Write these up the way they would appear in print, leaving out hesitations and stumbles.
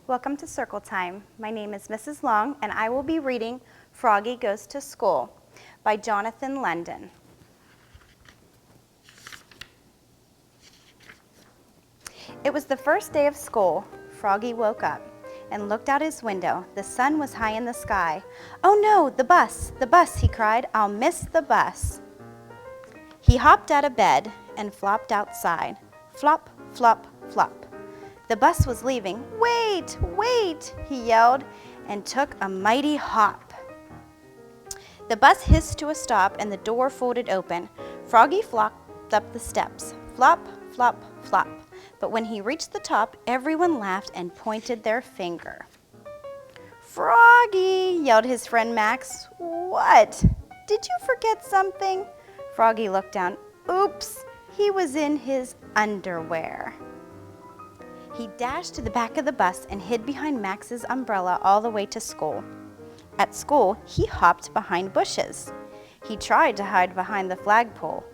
Welcome to Circle Time. My name is Mrs. Long, and I will be reading Froggy Goes to School by Jonathan London. It was the first day of school. Froggy woke up and looked out his window. The sun was high in the sky. "Oh no, the bus, he cried. "I'll miss the bus." He hopped out of bed and flopped outside. Flop, flop, flop. The bus was leaving. "Wait, wait," he yelled, and took a mighty hop. The bus hissed to a stop and the door folded open. Froggy flopped up the steps. Flop, flop, flop. But when he reached the top, everyone laughed and pointed their finger. "Froggy," yelled his friend Max. "What? Did you forget something?" Froggy looked down. Oops, he was in his underwear. He dashed to the back of the bus and hid behind Max's umbrella all the way to school. At school, he hopped behind bushes. He tried to hide behind the flagpole.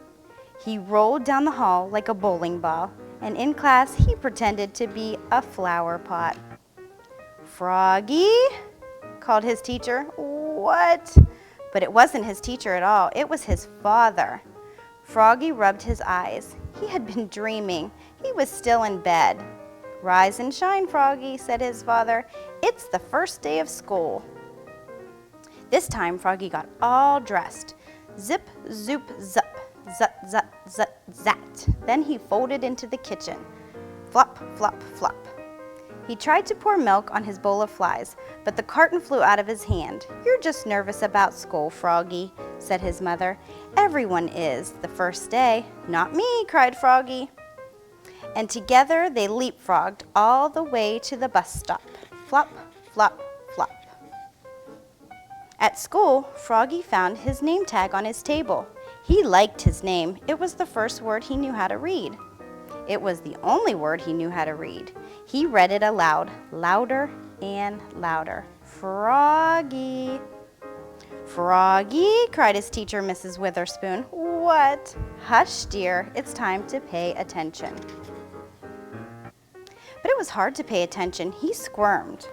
He rolled down the hall like a bowling ball, and in class, he pretended to be a flower pot. "Froggy," called his teacher. "What?" But it wasn't his teacher at all. It was his father. Froggy rubbed his eyes. He had been dreaming. He was still in bed. "Rise and shine, Froggy," said his father. "It's the first day of school." This time, Froggy got all dressed. Zip, zoop, zup, zut, zut, zut, zat. Then he folded into the kitchen. Flop, flop, flop. He tried to pour milk on his bowl of flies, but the carton flew out of his hand. "You're just nervous about school, Froggy," said his mother. "Everyone is, the first day." "Not me," cried Froggy. And together they leapfrogged all the way to the bus stop. Flop, flop, flop. At school, Froggy found his name tag on his table. He liked his name. It was the first word he knew how to read. It was the only word he knew how to read. He read it aloud, louder and louder. "Froggy." "Froggy," cried his teacher, Mrs. Witherspoon. "What?" "Hush, dear. It's time to pay attention." But it was hard to pay attention. He squirmed.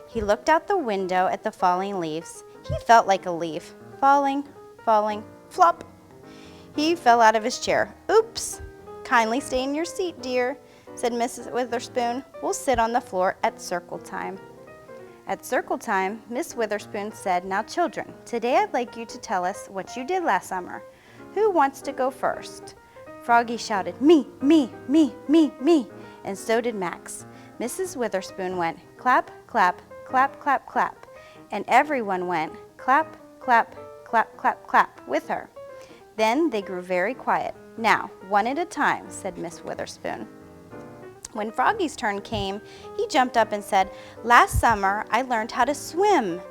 He looked out the window at the falling leaves. He felt like a leaf. Falling, falling, flop. He fell out of his chair. "Oops. Kindly stay in your seat, dear," said Mrs. Witherspoon. "We'll sit on the floor at circle time." At circle time, Miss Witherspoon said, "Now, children, today I'd like you to tell us what you did last summer. Who wants to go first?" Froggy shouted, "Me, me, me, me, me," and so did Max. Mrs. Witherspoon went, "Clap, clap, clap, clap, clap," and everyone went, "Clap, clap, clap, clap, clap," with her. Then they grew very quiet. "Now, one at a time," said Miss Witherspoon. When Froggy's turn came, he jumped up and said, "Last summer, I learned how to swim."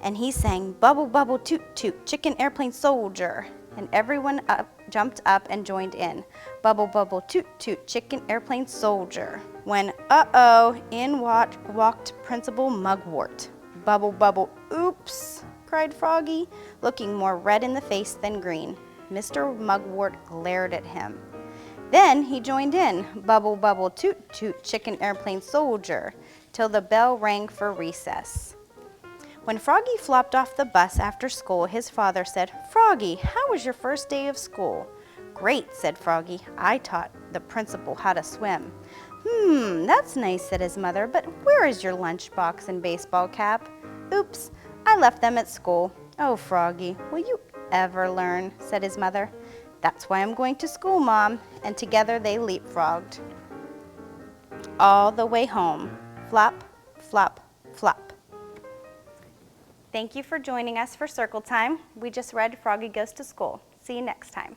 And he sang, "Bubble, bubble, toot, toot, chicken airplane soldier." And everyone jumped up and joined in. Bubble, bubble, toot, toot, chicken airplane soldier. When, in walked Principal Mugwort. "Bubble, bubble, oops," cried Froggy, looking more red in the face than green. Mr. Mugwort glared at him. Then he joined in, "Bubble, bubble, toot, toot, chicken airplane soldier," till the bell rang for recess. When Froggy flopped off the bus after school, his father said, "Froggy, how was your first day of school?" "Great," said Froggy. "I taught the principal how to swim." That's nice," said his mother, "but where is your lunchbox and baseball cap?" "Oops, I left them at school." "Oh, Froggy, will you ever learn?" said his mother. "That's why I'm going to school, Mom." And together they leapfrogged all the way home. Flop, flop, flop. Thank you for joining us for Circle Time. We just read Froggy Goes to School. See you next time.